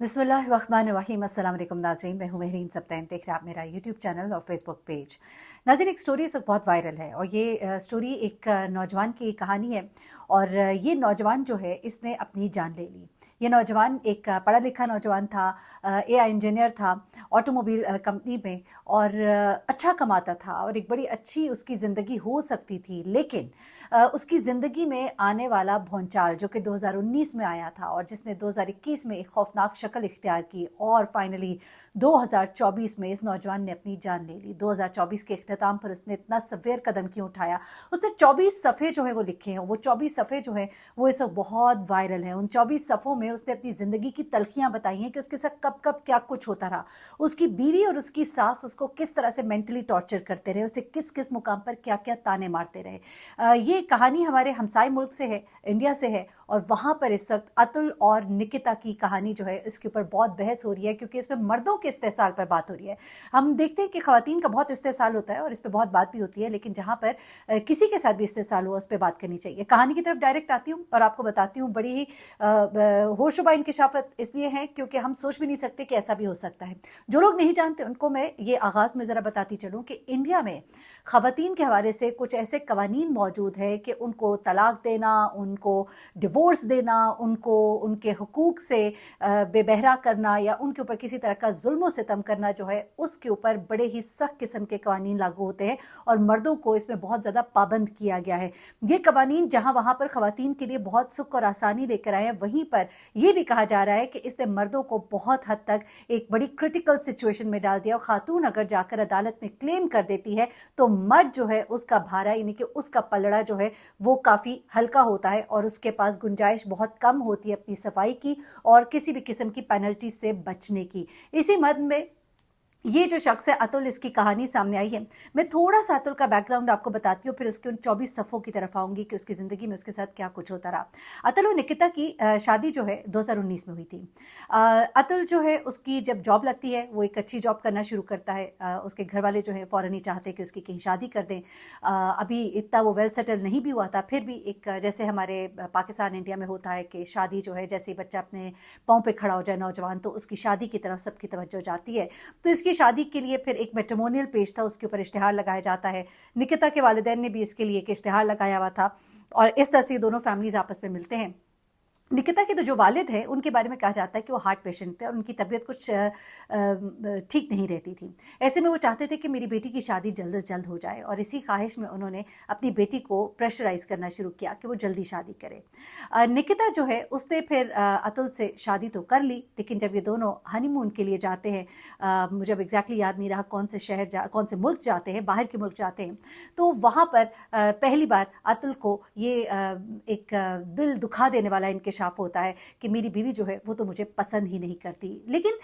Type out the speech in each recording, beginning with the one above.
बिस्मिल्लाहिर्रहमानिर्रहीम। अस्सलाम वालेकुम नाज़रीन, मैं हूँ महरीन सबतैन। देख रहे हैं आप मेरा यूट्यूब चैनल और फेसबुक पेज। नाज़रीन, एक स्टोरी इस वक्त बहुत वायरल है और ये स्टोरी एक नौजवान की कहानी है। और ये नौजवान जो है इसने अपनी जान ले ली। ये नौजवान एक पढ़ा लिखा नौजवान था, एआई इंजीनियर था ऑटोमोबाइल कंपनी में, और अच्छा कमाता था और एक बड़ी अच्छी उसकी ज़िंदगी हो सकती थी। लेकिन उसकी ज़िंदगी में आने वाला भौंचाल जो कि 2019 में आया था और जिसने 2021 में एक खौफनाक शक्ल इख्तियार की, और फाइनली 2024 में इस नौजवान ने अपनी जान ले ली। 2024 के इख्तिताम पर उसने इतना सवेर कदम क्यों उठाया? उसने 24 सफ़े जो है वो लिखे हैं। वो 24 सफ़े जो हैं वो इस वक्त बहुत वायरल हैं। उन 24 सफ़ों में उसने अपनी ज़िंदगी की तलखियाँ बताई हैं कि उसके साथ कब कब क्या कुछ होता रहा। उसकी बीवी और उसकी सास उसको किस तरह से मेंटली टॉर्चर करते रहे, उसे किस किस मुकाम पर क्या क्या ताने मारते रहे। ये कहानी हमारे हमसाय मुल्क से है, इंडिया से है। और वहाँ पर इस वक्त अतुल और निकिता की कहानी जो है इसके ऊपर बहुत बहस हो रही है, क्योंकि इसमें मर्दों के इस्तेसाल पर बात हो रही है। हम देखते हैं कि ख़वातीन का बहुत इस्तेसाल होता है और इस पर बहुत बात भी होती है, लेकिन जहाँ पर किसी के साथ भी इस्तेसाल हो उस पर बात करनी चाहिए। कहानी की तरफ डायरेक्ट आती हूँ और आपको बताती हूँ। बड़ी ही होशुबा इंकिशाफत इसलिए है क्योंकि हम सोच भी नहीं सकते कि ऐसा भी हो सकता है। जो लोग नहीं जानते उनको मैं ये आगाज़ में ज़रा बताती चलूँ कि इंडिया में ख़वातीन के हवाले से कुछ ऐसे कवानीन मौजूद है कि उनको तलाक देना, उनको डिवोर्स देना, उनको उनके हुकूक से बेबहरा करना या उनके ऊपर किसी तरह का जुल्म सितम करना जो है उसके ऊपर बड़े ही सख्त किस्म के कवानीन लागू होते हैं और मर्दों को इसमें बहुत ज़्यादा पाबंद किया गया है। ये कवानीन जहाँ वहाँ पर ख़वातीन के लिए बहुत सुख और आसानी लेकर आए हैं, वहीं पर यह भी कहा जा रहा है कि इसने मर्दों को बहुत हद तक एक बड़ी क्रिटिकल सिचुएशन में डाल दिया। और ख़ातून अगर जाकर अदालत में क्लेम कर देती है तो मर्द जो है उसका भारा यानी कि उसका पलड़ा जो है वो काफ़ी हल्का होता है और उसके पास गुंजाइश बहुत कम होती है अपनी सफाई की और किसी भी किस्म की पेनल्टी से बचने की। इसी मद में ये जो शख्स है अतुल, इसकी कहानी सामने आई है। मैं थोड़ा सा अतुल का बैकग्राउंड आपको बताती हूँ, फिर उसके उन 24 सफ़ों की तरफ आऊँगी कि उसकी ज़िंदगी में उसके साथ क्या कुछ होता रहा। अतुल और निकिता की शादी जो है 2019 में हुई थी। अतुल जो है उसकी जब जॉब लगती है वो एक अच्छी जॉब करना शुरू करता है। उसके घर वाले जो है फ़ौरन ही चाहते कि उसकी कहीं शादी कर दें। अभी इतना वो वेल सेटल नहीं भी हुआ था, फिर भी एक जैसे हमारे पाकिस्तान इंडिया में होता है कि शादी जो है जैसे ही बच्चा अपने पाँव पे खड़ा हो जाए नौजवान, तो उसकी शादी की तरफ सबकी तवज्जो जाती है। तो इसकी शादी के लिए फिर एक मैट्रिमोनियल पेज था, उसके ऊपर इश्तिहार लगाया जाता है। निकिता के वालिदैन ने भी इसके लिए एक इश्तिहार लगाया हुआ था और इस तरह से दोनों फैमिलीज आपस में मिलते हैं। निकिता के तो जो वालिद हैं उनके बारे में कहा जाता है कि वो हार्ट पेशेंट थे और उनकी तबीयत कुछ ठीक नहीं रहती थी। ऐसे में वो चाहते थे कि मेरी बेटी की शादी जल्द से जल्द हो जाए और इसी ख्वाहिश में उन्होंने अपनी बेटी को प्रेशराइज़ करना शुरू किया कि वो जल्दी शादी करे। निकिता जो है उसने फिर अतुल से शादी तो कर ली, लेकिन जब ये दोनों हनीमून के लिए जाते हैं, मुझे अब एग्जैक्टली याद नहीं रहा कौन से शहर कौन से मुल्क जाते हैं, बाहर के मुल्क जाते हैं, तो वहाँ पर पहली बार अतुल को ये एक दिल दुखा देने वाला इंकशाफ होता है कि मेरी बीवी जो है वो तो मुझे पसंद ही नहीं करती। लेकिन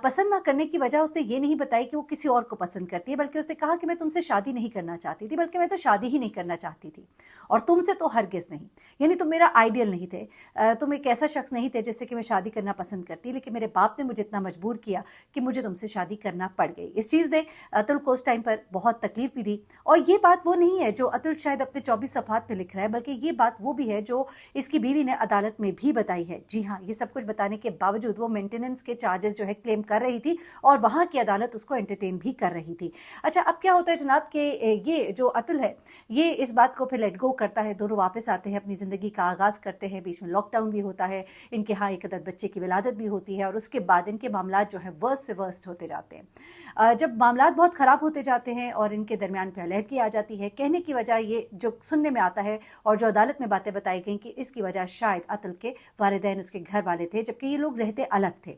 पसंद ना करने की वजह उसने ये नहीं बताई कि वो किसी और को पसंद करती है, बल्कि उसने कहा कि मैं तुमसे शादी नहीं करना चाहती थी, बल्कि मैं तो शादी ही नहीं करना चाहती थी और तुमसे तो हरगिज़ नहीं। यानी तुम मेरा आइडियल नहीं थे, तुम एक ऐसा शख्स नहीं थे जिससे कि मैं शादी करना पसंद करती, लेकिन मेरे बाप ने मुझे इतना मजबूर किया कि मुझे तुमसे शादी करना पड़ गई। इस चीज़ ने अतुल को उस टाइम पर बहुत तकलीफ भी दी। और ये बात वो नहीं है जो अतुल शायद अपने 24 सफ़हात में लिख रहा है, बल्कि ये बात वो भी है जो इसकी बीवी ने अदालत में भी बताई है। जी हाँ, ये सब कुछ बताने के बावजूद वो मेंटेनेंस के चार्जेस जो है क्लेम कर रही थी और वहाँ की अदालत उसको एंटरटेन भी कर रही थी। अच्छा, अब क्या होता है जनाब कि ये जो अतुल है ये इस बात को फिर लेट गो करता है, दोनों वापस आते हैं, अपनी ज़िंदगी का आगाज़ करते हैं। बीच में लॉकडाउन भी होता है, इनके यहाँ एक अदद बच्चे की विलादत भी होती है और उसके बाद इनके मामलात जो है वर्स्ट से वर्स्ट होते जाते हैं। जब मामलात बहुत ख़राब होते जाते हैं और इनके दरमियान पे अलहदगी आ जाती है, कहने की वजह ये जो सुनने में आता है और जो अदालत में बातें बताई गई कि इसकी वजह शायद अतुल के वालिदैन उसके घर वाले थे, जबकि ये लोग रहते अलग थे।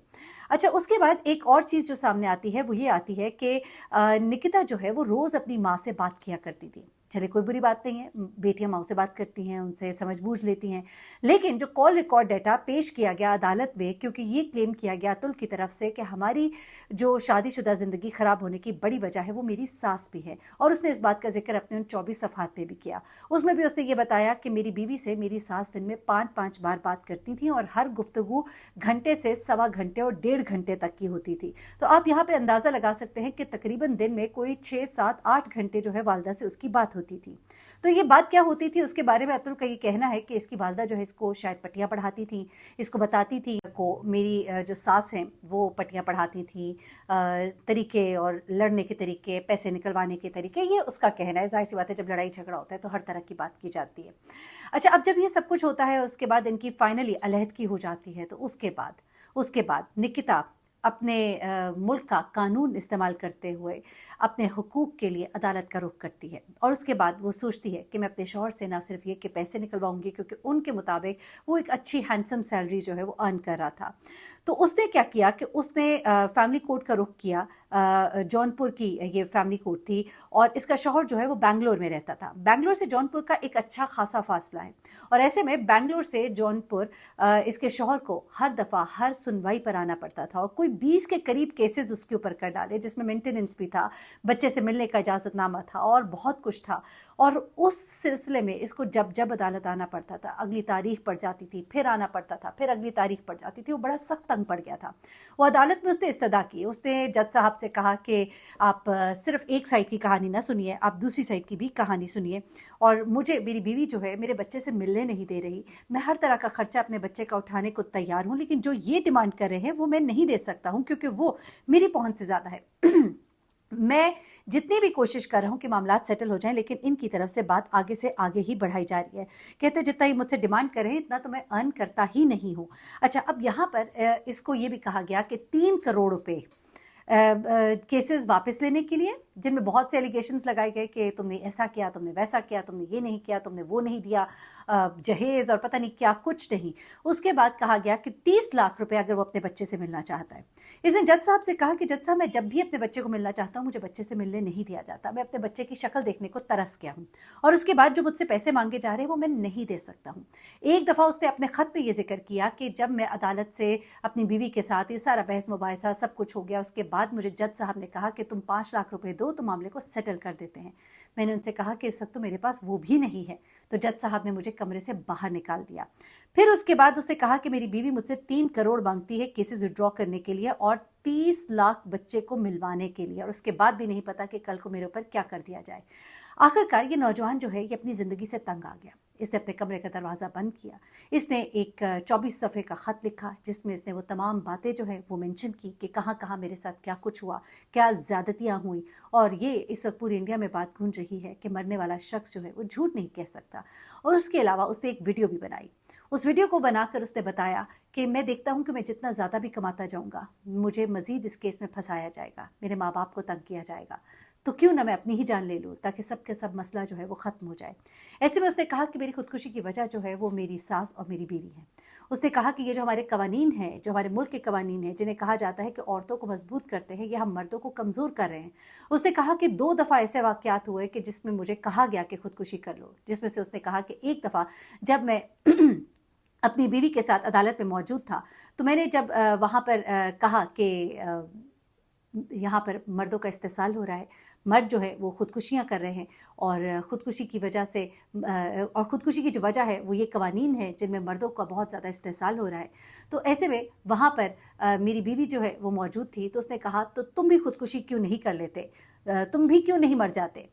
अच्छा, उसके बाद एक और चीज़ जो सामने आती है वो ये आती है कि निकिता जो है वो रोज़ अपनी माँ से बात किया करती थी। चले, कोई बुरी बात नहीं है, बेटियां माँ से बात करती हैं, उनसे समझ बूझ लेती हैं। लेकिन जो कॉल रिकॉर्ड डाटा पेश किया गया अदालत में, क्योंकि ये क्लेम किया गया अतुल की तरफ से कि हमारी जो शादीशुदा ज़िंदगी ख़राब होने की बड़ी वजह है वो मेरी सास भी है, और उसने इस बात का जिक्र अपने उन 24 सफ़हात में भी किया। उसमें भी उसने ये बताया कि मेरी बीवी से मेरी सास दिन में 5-5 बार बात करती थी और हर गुफ्तगू घंटे से सवा घंटे और 1.5 घंटे तक की होती थी। तो आप यहाँ पे अंदाज़ा लगा सकते हैं कि तकरीबन दिन में कोई 6, 7, 8 घंटे जो है वालदा से उसकी बात होती थी। तो ये बात क्या होती थी उसके बारे में अतुल का ये कहना है कि इसकी वालदा जो है इसको शायद पट्टियाँ पढ़ाती थी, इसको बताती थी को मेरी जो सास हैं वो पट्टियाँ पढ़ाती थी, तरीके और लड़ने के तरीके, पैसे निकलवाने के तरीके, ये उसका कहना है। ज़ाहिर सी बात है जब लड़ाई झगड़ा होता है तो हर तरह की बात की जाती है। अच्छा, अब जब ये सब कुछ होता है उसके बाद इनकी फाइनली अलहदगी हो जाती है, तो उसके बाद निकिता अपने मुल्क का कानून इस्तेमाल करते हुए अपने हुकूक के लिए अदालत का रुख करती है, और उसके बाद वो सोचती है कि मैं अपने शौहर से ना सिर्फ ये कि पैसे निकलवाऊंगी, क्योंकि उनके मुताबिक वो एक अच्छी हैंडसम सैलरी जो है वो अर्न कर रहा था। तो उसने क्या किया कि उसने फैमिली कोर्ट का रुख किया। जौनपुर की ये फैमिली कोर्ट थी, और इसका शौहर जो है वो बैंगलोर में रहता था। बैंगलोर से जौनपुर का एक अच्छा खासा फासला है, और ऐसे में बैंगलोर से जौनपुर इसके शौहर को हर दफ़ा हर सुनवाई पर आना पड़ता था, और कोई 20 के करीब केसेस उसके ऊपर कर डाले, जिसमें मेंटेनेंस भी था, बच्चे से मिलने का इजाज़तनामा था और बहुत कुछ था। और उस सिलसिले में इसको जब जब अदालत आना पड़ता था, अगली तारीख पड़ जाती थी, फिर आना पड़ता था, फिर अगली तारीख पड़ जाती थी, वो बड़ा सख्त तंग पड़ गया था। वो अदालत में उसने इस्तदा की, उसने जज साहब से कहा कि आप सिर्फ एक साइड की कहानी ना सुनिए, आप दूसरी साइड की भी कहानी सुनिए, और मुझे मेरी बीवी जो है मेरे बच्चे से मिलने नहीं दे रही। मैं हर तरह का खर्चा अपने बच्चे का उठाने को तैयार हूँ, लेकिन जो ये डिमांड कर रहे हैं वो मैं नहीं दे सकता हूँ, क्योंकि वो मेरी पहुँच से ज़्यादा है। मैं जितनी भी कोशिश कर रहा हूँ कि मामलात सेटल हो जाएं, लेकिन इनकी तरफ से बात आगे से आगे ही बढ़ाई जा रही है। कहते जितना ही मुझसे डिमांड कर रहे हैं इतना तो मैं अर्न करता ही नहीं हूँ। अच्छा, अब यहाँ पर इसको ये भी कहा गया कि 3 करोड़ रुपए केसेस वापस लेने के लिए, जिनमें बहुत से एलिगेशंस लगाए गए कि तुमने ऐसा किया, तुमने वैसा किया, तुमने ये नहीं किया, तुमने वो नहीं दिया जहेज, और पता नहीं क्या कुछ नहीं। उसके बाद कहा गया कि 30 लाख रुपए अगर वो अपने बच्चे से मिलना चाहता है। इसने जज साहब से कहा कि जज साहब, मैं जब भी अपने बच्चे को मिलना चाहता हूँ मुझे बच्चे से मिलने नहीं दिया जाता, मैं अपने बच्चे की शक्ल देखने को तरस गया हूँ, और उसके बाद जो मुझसे पैसे मांगे जा रहे हैं वो मैं नहीं दे सकता हूँ। एक दफ़ा उसने अपने ख़त में ये जिक्र किया कि जब मैं अदालत से अपनी बीवी के साथ ये सारा बहस मुबाहिसा सब कुछ हो गया, उसके बाद मुझे जज साहब ने कहा कि तुम 5 लाख रुपए दो तो मामले को सेटल कर देते हैं। मैंने उनसे कहा कि इस वक्त तो मेरे पास वो भी नहीं है, तो जज साहब ने मुझे कमरे से बाहर निकाल दिया। फिर उसके बाद उसने कहा कि मेरी बीवी मुझसे 3 करोड़ मांगती है केसेस विड्रॉ करने के लिए और 30 लाख बच्चे को मिलवाने के लिए, और उसके बाद भी नहीं पता कि कल को मेरे ऊपर क्या कर दिया जाए। आखिरकार ये नौजवान जो है ये अपनी ज़िंदगी से तंग आ गया। इसने अपने कमरे का दरवाज़ा बंद किया, इसने एक 24 सफ़े का ख़त लिखा, जिसमें इसने वो तमाम बातें जो है वो मेंशन की कि कहाँ कहाँ मेरे साथ क्या कुछ हुआ, क्या ज़्यादतियाँ हुई। और ये इस वक्त पूरी इंडिया में बात गूंज रही है कि मरने वाला शख्स जो है वो झूठ नहीं कह सकता। और उसके अलावा उसने एक वीडियो भी बनाई। उस वीडियो को बनाकर उसने बताया कि मैं देखता हूँ कि मैं जितना ज़्यादा भी कमाता जाऊँगा मुझे मज़ीद इस केस में फंसाया जाएगा, मेरे माँ बाप को तंग किया जाएगा, तो क्यों ना मैं अपनी ही जान ले लूँ ताकि सब के सब मसला जो है वो ख़त्म हो जाए। ऐसे में उसने कहा कि मेरी खुदकुशी की वजह जो है वो मेरी सास और मेरी बीवी है। उसने कहा कि ये जो हमारे कवानीन हैं, जो हमारे मुल्क के कवानीन हैं, जिन्हें कहा जाता है कि औरतों को मजबूत करते हैं, ये हम मर्दों को कमज़ोर कर रहे हैं। उसने कहा कि 2 दफ़ा ऐसे वाक़यात हुए कि जिसमें मुझे कहा गया कि खुदकुशी कर लो, जिसमें से उसने कहा कि एक दफ़ा जब मैं अपनी बीवी के साथ अदालत में मौजूद था, तो मैंने जब वहाँ पर कहा कि यहाँ पर मर्दों का इस्तेसाल हो रहा है, मर्द जो है वो खुदकुशियाँ कर रहे हैं, और ख़ुदकुशी की वजह से और ख़ुदकुशी की जो वजह है वो ये कवानीन है जिनमें मर्दों का बहुत ज़्यादा इस्तेसाल हो रहा है। तो ऐसे में वहाँ पर मेरी बीवी जो है वो मौजूद थी, तो उसने कहा तो तुम भी खुदकुशी क्यों नहीं कर लेते, तुम भी क्यों नहीं मर जाते।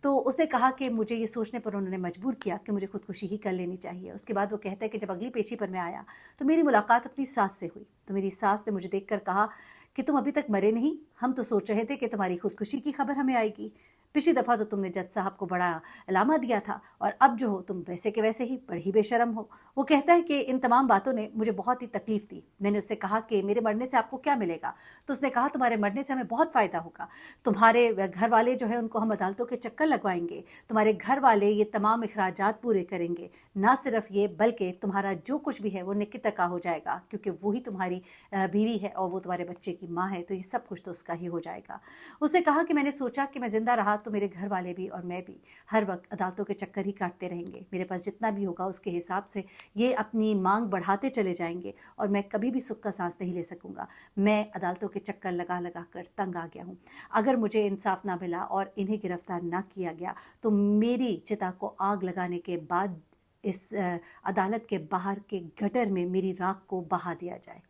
तो उसने कहा कि मुझे ये सोचने पर उन्होंने मजबूर किया कि मुझे खुदकुशी ही कर लेनी चाहिए। उसके बाद वो कहता है कि जब अगली पेशी पर मैं आया तो मेरी मुलाकात अपनी सास से हुई, तो मेरी सास ने मुझे देखकर कहा कि तुम अभी तक मरे नहीं, हम तो सोच रहे थे कि तुम्हारी खुदकुशी की खबर हमें आएगी। पिछली दफ़ा तो तुमने जज साहब को बड़ा अलामा दिया था, और अब जो हो तुम वैसे के वैसे ही बड़े ही बेशरम हो। वो कहता है कि इन तमाम बातों ने मुझे बहुत ही तकलीफ़ दी। मैंने उससे कहा कि मेरे मरने से आपको क्या मिलेगा, तो उसने कहा तुम्हारे मरने से हमें बहुत फ़ायदा होगा, तुम्हारे घर वाले जो है उनको हम अदालतों के चक्कर लगवाएंगे, तुम्हारे घर वाले ये तमाम अखराजात पूरे करेंगे, ना सिर्फ ये बल्कि तुम्हारा जो कुछ भी है वो निकिता का हो जाएगा, क्योंकि वही तुम्हारी बीवी है और वो तुम्हारे बच्चे की माँ है, तो ये सब कुछ तो उसका ही हो जाएगा। उसने कहा कि मैंने सोचा कि मैं ज़िंदा रहा तो मेरे घर वाले भी और मैं भी हर वक्त अदालतों के चक्कर ही काटते रहेंगे, मेरे पास जितना भी होगा उसके हिसाब से ये अपनी मांग बढ़ाते चले जाएंगे, और मैं कभी भी सुख का सांस नहीं ले सकूंगा। मैं अदालतों के चक्कर लगा लगा कर तंग आ गया हूँ। अगर मुझे इंसाफ ना मिला और इन्हें गिरफ्तार ना किया गया तो मेरी चिता को आग लगाने के बाद इस अदालत के बाहर के गटर में मेरी राख को बहा दिया जाए,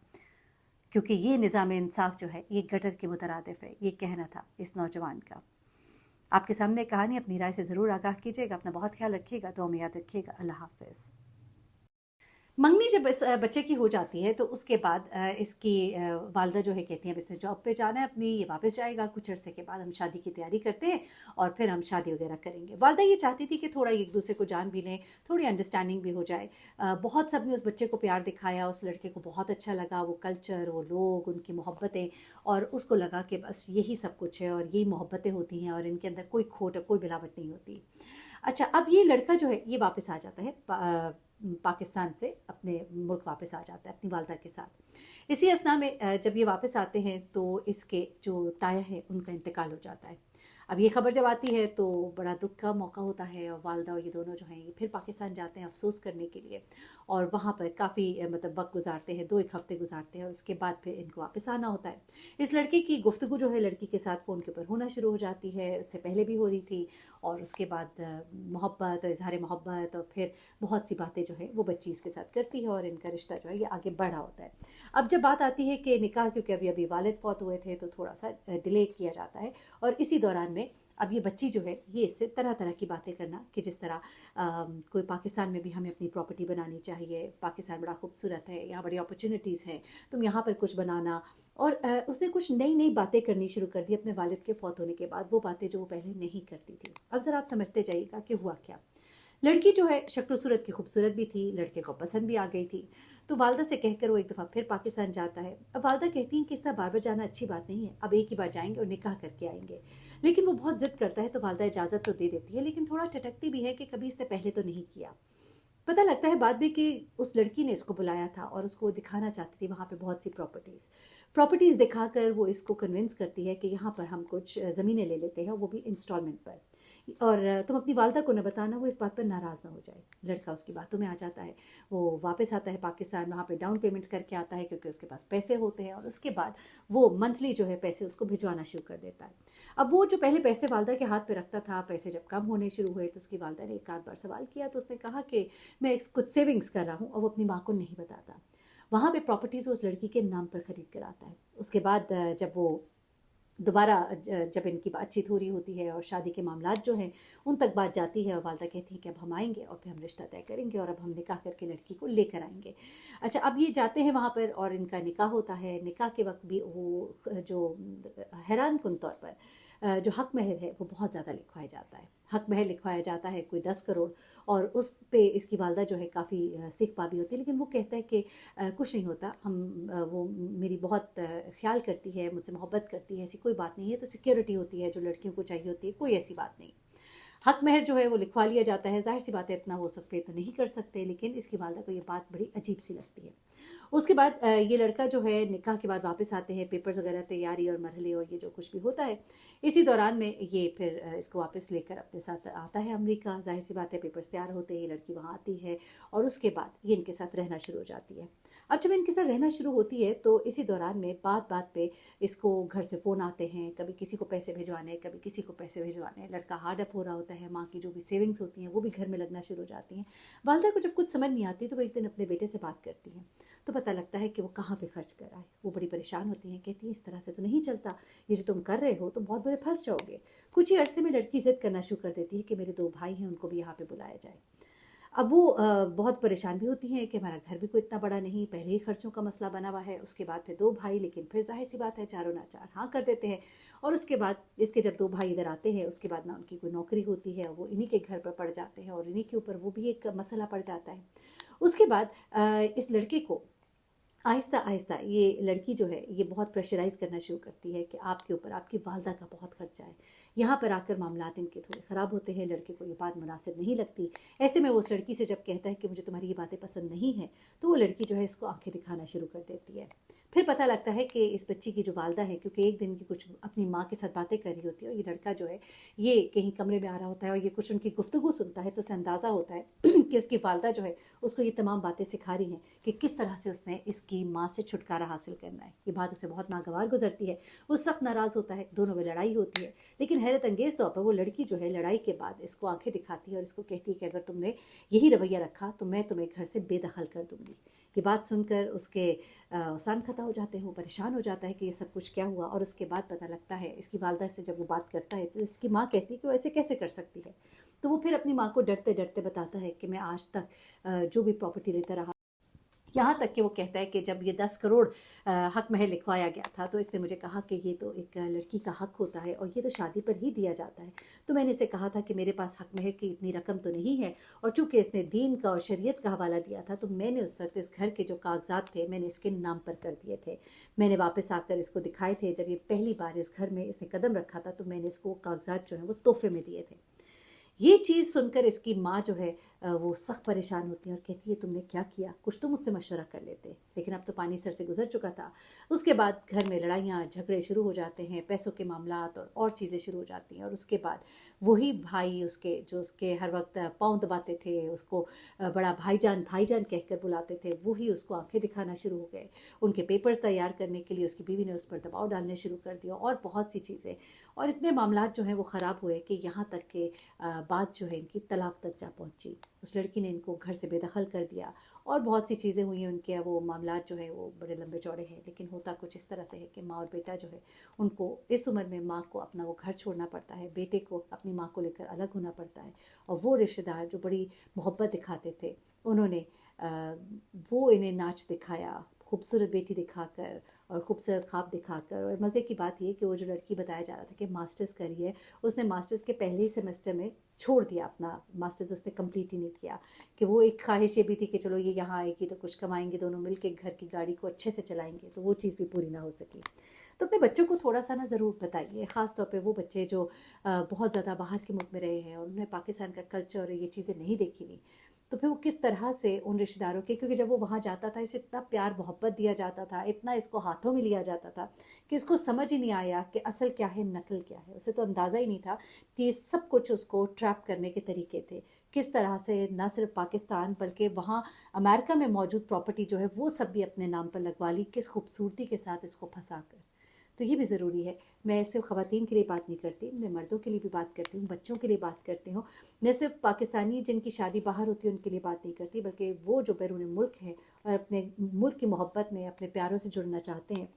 क्योंकि ये निज़ाम इंसाफ जो है ये गटर के मुतरादिफ है। ये कहना था इस नौजवान का। آپ کے سامنے کہانی اپنی رائے سے ضرور آگاہ کیجیے گا. اپنا بہت خیال رکھیے گا, دعا میں یاد رکھیے گا. اللہ حافظ. منگنی جب اس بچے کی ہو جاتی ہے تو اس کے بعد اس کی والدہ جو ہے کہتی ہیں اب اس نے جاب پہ جانا ہے اپنی, یہ واپس جائے گا, کچھ عرصے کے بعد ہم شادی کی تیاری کرتے ہیں اور پھر ہم شادی وغیرہ کریں گے. والدہ یہ چاہتی تھی کہ تھوڑا ایک دوسرے کو جان بھی لیں, تھوڑی انڈرسٹینڈنگ بھی ہو جائے. بہت سب نے اس بچے کو پیار دکھایا, اس لڑکے کو بہت اچھا لگا وہ کلچر, وہ لوگ, ان کی محبتیں, اور اس کو لگا کہ بس یہی سب کچھ ہے اور یہی محبتیں ہوتی ہیں اور ان کے اندر کوئی کھوٹ اور کوئی ملاوٹ نہیں ہوتی. اچھا, اب یہ لڑکا جو ہے یہ واپس آ جاتا ہے پاکستان سے, اپنے ملک واپس آ جاتا ہے اپنی والدہ کے ساتھ. اسی اثنا میں جب یہ واپس آتے ہیں تو اس کے جو تایا ہیں ان کا انتقال ہو جاتا ہے. اب یہ خبر جب آتی ہے تو بڑا دکھ کا موقع ہوتا ہے, اور والدہ اور یہ دونوں جو ہیں یہ پھر پاکستان جاتے ہیں افسوس کرنے کے لیے, اور وہاں پر کافی مطلب وقت گزارتے ہیں, 2-1 ہفتے گزارتے ہیں, اور اس کے بعد پھر ان کو واپس آنا ہوتا ہے. اس لڑکے کی گفتگو جو ہے لڑکی کے ساتھ فون کے اوپر ہونا شروع ہو جاتی ہے, اس سے پہلے بھی ہو رہی تھی, اور اس کے بعد محبت اور اظہار محبت, اور پھر بہت سی باتیں جو ہے وہ بچی اس کے ساتھ کرتی ہے, اور ان کا رشتہ جو ہے یہ آگے بڑھا ہوتا ہے. اب جب بات آتی ہے کہ نکاح, کیونکہ ابھی والد فوت ہوئے تھے تو تھوڑا سا ڈیلے کیا جاتا ہے, اور اسی دوران میں اب یہ بچی جو ہے یہ اس سے طرح طرح کی باتیں کرنا کہ جس طرح کوئی پاکستان میں بھی ہمیں اپنی پراپرٹی بنانی چاہیے, پاکستان بڑا خوبصورت ہے, یہاں بڑی اپرچونیٹیز ہیں, تم یہاں پر کچھ بنانا, اور اس نے کچھ نئی نئی باتیں کرنی شروع کر دی اپنے والد کے فوت ہونے کے بعد, وہ باتیں جو وہ پہلے نہیں کرتی تھی. اب ذرا آپ سمجھتے جائیے گا کہ ہوا کیا. لڑکی جو ہے شکل و صورت کی خوبصورت بھی تھی, لڑکے کو پسند بھی آ گئی تھی, تو والدہ سے کہہ کر وہ ایک دفعہ پھر پاکستان جاتا ہے. اب والدہ کہتی ہیں کہ اس طرح بار بار جانا اچھی بات نہیں ہے, اب ایک ہی بار جائیں گے اور نکاح کر کے آئیں گے. لیکن وہ بہت ضد کرتا ہے تو والدہ اجازت تو دے دیتی ہے, لیکن تھوڑا ٹٹکتی بھی ہے کہ کبھی اس نے پہلے تو نہیں کیا. پتہ لگتا ہے بعد میں کہ اس لڑکی نے اس کو بلایا تھا اور اس کو دکھانا چاہتی تھی وہاں پہ بہت سی پراپرٹیز دکھا کر وہ اس کو کنونس کرتی ہے کہ یہاں پر ہم کچھ زمینیں لے لیتے ہیں, وہ بھی انسٹالمنٹ پر, اور تم اپنی والدہ کو نہ بتانا, وہ اس بات پر ناراض نہ ہو جائے. لڑکا اس کی باتوں میں آ جاتا ہے, وہ واپس آتا ہے پاکستان, وہاں پہ ڈاؤن پیمنٹ کر کے آتا ہے کیونکہ اس کے پاس پیسے ہوتے ہیں, اور اس کے بعد وہ منتھلی جو ہے پیسے اس کو بھجوانا شروع کر دیتا ہے. اب وہ جو پہلے پیسے والدہ کے ہاتھ پہ رکھتا تھا, پیسے جب کم ہونے شروع ہوئے تو اس کی والدہ نے ایک آدھ بار سوال کیا تو اس نے کہا کہ میں کچھ سیونگز کر رہا ہوں, اور وہ اپنی ماں کو نہیں بتاتا. وہاں پہ پراپرٹیز اس لڑکی کے نام پر خرید کر آتا ہے. اس کے بعد جب وہ دوبارہ جب ان کی بات چیت ہو رہی ہوتی ہے اور شادی کے معاملات جو ہیں ان تک بات جاتی ہے, اور والدہ کہتی ہیں کہ اب ہم آئیں گے اور پھر ہم رشتہ طے کریں گے اور اب ہم نکاح کر کے لڑکی کو لے کر آئیں گے. اچھا, اب یہ جاتے ہیں وہاں پر اور ان کا نکاح ہوتا ہے. نکاح کے وقت بھی وہ جو حیران کن طور پر جو حق مہر ہے وہ بہت زیادہ لکھوایا جاتا ہے. حق مہر لکھوایا جاتا ہے کوئی 10 کروڑ, اور اس پہ اس کی والدہ جو ہے کافی سکھ پابی ہوتی ہے, لیکن وہ کہتا ہے کہ کچھ نہیں ہوتا, وہ میری بہت خیال کرتی ہے, مجھ سے محبت کرتی ہے, ایسی کوئی بات نہیں ہے. تو سیکیورٹی ہوتی ہے جو لڑکیوں کو چاہیے ہوتی ہے, کوئی ایسی بات نہیں. حق مہر جو ہے وہ لکھوا لیا جاتا ہے. ظاہر سی بات ہے اتنا وہ سب پہ تو نہیں کر سکتے, لیکن اس کی والدہ کو یہ بات بڑی عجیب سی لگتی ہے. اس کے بعد یہ لڑکا جو ہے نکاح کے بعد واپس آتے ہیں, پیپرز وغیرہ تیاری اور مرحلے اور یہ جو کچھ بھی ہوتا ہے, اسی دوران میں یہ پھر اس کو واپس لے کر اپنے ساتھ آتا ہے امریکہ. ظاہر سی بات ہے پیپرز تیار ہوتے ہیں, لڑکی وہاں آتی ہے اور اس کے بعد یہ ان کے ساتھ رہنا شروع ہو جاتی ہے. اب جب ان کے ساتھ رہنا شروع ہوتی ہے تو اسی دوران میں بات بات پہ اس کو گھر سے فون آتے ہیں, کبھی کسی کو پیسے بھجوانے, کبھی کسی کو پیسے بھجوانے. لڑکا ہارڈ اپ ہو رہا ہوتا ہے, ماں کی جو بھی سیونگز ہوتی ہیں وہ بھی گھر میں لگنا شروع ہو جاتی ہیں. والدہ کو جب کچھ سمجھ نہیں آتی تو وہ ایک دن اپنے بیٹے سے بات کرتی ہیں تو پتہ لگتا ہے کہ وہ کہاں پہ خرچ کر رہا ہے. وہ بڑی پریشان ہوتی ہیں, کہتی ہیں اس طرح سے تو نہیں چلتا, یہ جو تم کر رہے ہو تم بہت بڑے پھنس جاؤ گے. کچھ ہی عرصے میں لڑکی ضد کرنا شروع کر دیتی ہے کہ میرے 2 بھائی ہیں ان کو بھی یہاں پہ بلایا جائے. اب وہ بہت پریشان بھی ہوتی ہیں کہ ہمارا گھر بھی کوئی اتنا بڑا نہیں, پہلے ہی خرچوں کا مسئلہ بنا ہوا ہے, اس کے بعد پھر 2 بھائی, لیکن پھر ظاہر سی بات ہے چاروں ناچار ہاں کر دیتے ہیں. اور اس کے بعد اس کے جب 2 بھائی ادھر آتے ہیں اس کے بعد نہ ان کی کوئی نوکری ہوتی ہے, وہ انہی کے گھر پر پڑ جاتے ہیں اور انہی کے اوپر وہ بھی ایک مسئلہ پڑ جاتا ہے. اس کے بعد اس لڑکے کو آہستہ آہستہ یہ لڑکی جو ہے یہ بہت پریشرائز کرنا شروع کرتی ہے کہ آپ کے اوپر آپ کی والدہ کا بہت خرچہ ہے. یہاں پر آ کر معاملات ان کے تھوڑے خراب ہوتے ہیں, لڑکے کو یہ بات مناسب نہیں لگتی. ایسے میں وہ اس لڑکی سے جب کہتا ہے کہ مجھے تمہاری یہ باتیں پسند نہیں ہیں تو وہ لڑکی جو ہے اس کو آنکھیں دکھانا شروع کر دیتی ہے. پھر پتہ لگتا ہے کہ اس بچی کی جو والدہ ہے, کیونکہ ایک دن کی کچھ اپنی ماں کے ساتھ باتیں کر رہی ہوتی ہے, اور یہ لڑکا جو ہے یہ کہیں کمرے میں آ رہا ہوتا ہے اور یہ کچھ ان کی گفتگو سنتا ہے تو اسے اندازہ ہوتا ہے کہ اس کی والدہ جو ہے اس کو یہ تمام باتیں سکھا رہی ہیں کہ کس طرح سے اس نے اس کی ماں سے چھٹکارا حاصل کرنا ہے. یہ بات اسے بہت ناگوار گزرتی ہے, وہ سخت ناراض ہوتا ہے, دونوں میں لڑائی ہوتی ہے. لیکن حیرت انگیز طور پر وہ لڑکی جو ہے لڑائی کے بعد اس کو آنکھیں دکھاتی ہے اور اس کو کہتی ہے کہ اگر تم نے یہی رویہ رکھا تو میں تمہیں گھر سے بے دخل کر دوں گی. कि बात सुनकर उसके सान खता हो जाते हैं, वो परेशान हो जाता है कि ये सब कुछ क्या हुआ। और उसके बाद पता लगता है, इसकी वालदा से जब वो बात करता है तो इसकी माँ कहती है कि वो ऐसे कैसे कर सकती है। तो वो फिर अपनी माँ को डरते डरते बताता है कि मैं आज तक जो भी प्रॉपर्टी लेता रहा, यहाँ तक कि वो कहता है कि जब ये 10 करोड़ हक महर लिखवाया गया था तो इसने मुझे कहा कि ये तो एक लड़की का हक होता है और ये तो शादी पर ही दिया जाता है। तो मैंने इसे कहा था कि मेरे पास हक महर की इतनी रकम तो नहीं है, और चूंकि इसने दीन का और शरीयत का हवाला दिया था तो मैंने उस वक्त इस घर के जो कागजात थे मैंने इसके नाम पर कर दिए थे। मैंने वापस आकर इसको दिखाए थे, जब ये पहली बार इस घर में इसने कदम रखा था तो मैंने इसको कागजात जो है वो तोहफे में दिए थे। ये चीज़ सुनकर इसकी माँ जो है वो सख्त परेशान होती है और कहती है तुमने क्या किया, कुछ तो मुझसे मशवरा कर लेते। लेकिन अब तो पानी सर से गुजर चुका था। उसके बाद घर में लड़ाइयाँ झगड़े शुरू हो जाते हैं, पैसों के मामलात और चीज़ें शुरू हो जाती हैं। और उसके बाद वही भाई उसके जो उसके हर वक्त पाँव दबाते थे, उसको बड़ा भाईजान भाईजान कहकर बुलाते थे, वही उसको आंखें दिखाना शुरू हो गए। उनके पेपर्स तैयार करने के लिए उसकी बीवी ने उस पर दबाव डालने शुरू कर दिया और बहुत सी चीज़ें। और इतने मामलात जो हैं वो ख़राब हुए कि यहाँ तक के बात जो है इनकी तलाक तक जा पहुँची। उस लड़की ने इनको घर से बेदखल कर दिया और बहुत सी चीज़ें हुई उनके। वो मामलात जो है वो बड़े लंबे चौड़े हैं, लेकिन होता कुछ इस तरह से है कि माँ और बेटा जो है उनको इस उम्र में माँ को अपना वो घर छोड़ना पड़ता है, बेटे को अपनी माँ को लेकर अलग होना पड़ता है। और वो रिश्तेदार जो बड़ी मोहब्बत दिखाते थे उन्होंने वो इन्हें नाच दिखाया, खूबसूरत बेटी दिखाकर और खूबसूरत ख्वाब दिखाकर। और मज़े की बात ये कि वो जो लड़की बताया जा रहा था कि मास्टर्स करी है, उसने मास्टर्स के पहले ही सेमेस्टर में छोड़ दिया अपना मास्टर्स, उसने कंप्लीट ही नहीं किया। कि वो एक ख्वाहिश ये भी थी कि चलो ये यहाँ आएगी तो कुछ कमाएंगे, दोनों मिल के घर की गाड़ी को अच्छे से चलाएंगे, तो वो चीज़ भी पूरी ना हो सकी। तो अपने बच्चों को थोड़ा सा ना ज़रूर बताइए, ख़ास तौर पे वो बच्चे जो बहुत ज़्यादा बाहर के मुल्क में रहे हैं और उन्हें पाकिस्तान का कल्चर और ये चीज़ें नहीं देखी हुई, तो फिर वो किस तरह से उन रिश्तेदारों के, क्योंकि जब वो वहाँ जाता था इसे इतना प्यार मोहब्बत दिया जाता था, इतना इसको हाथों में लिया जाता था कि इसको समझ ही नहीं आया कि असल क्या है नकल क्या है। उसे तो अंदाज़ा ही नहीं था कि ये सब कुछ उसको ट्रैप करने के तरीके थे। किस तरह से न सिर्फ पाकिस्तान बल्कि वहाँ अमेरिका में मौजूद प्रॉपर्टी जो है वो सब भी अपने नाम पर लगवा ली, किस खूबसूरती के साथ इसको फंसा कर। तो ये भी ज़रूरी है। मैं सिर्फ ख़वातीन के लिए बात नहीं करती, मैं मर्दों के लिए भी बात करती हूँ, बच्चों के लिए बात करती हूँ। मैं सिर्फ पाकिस्तानी जिनकी शादी बाहर होती है उनके लिए बात नहीं करती, बल्कि वो जो बैरून मुल्क हैं और अपने मुल्क की मोहब्बत में अपने प्यारों से जुड़ना चाहते हैं,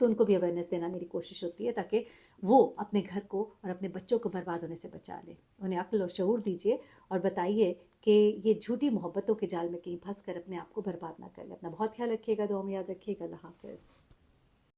तो उनको भी अवेयरनेस देना मेरी कोशिश होती है, ताकि वो अपने घर को और अपने बच्चों को बर्बाद होने से बचा लें। उन्हें अक्ल और शऊर दीजिए और बताइए कि ये झूठी मोहब्बतों के जाल में कहीं फंस कर अपने आप को बर्बाद ना कर ले। अपना बहुत ख्याल रखिएगा, दुआ में याद रखिएगा। अल्लाह हाफ़िज़।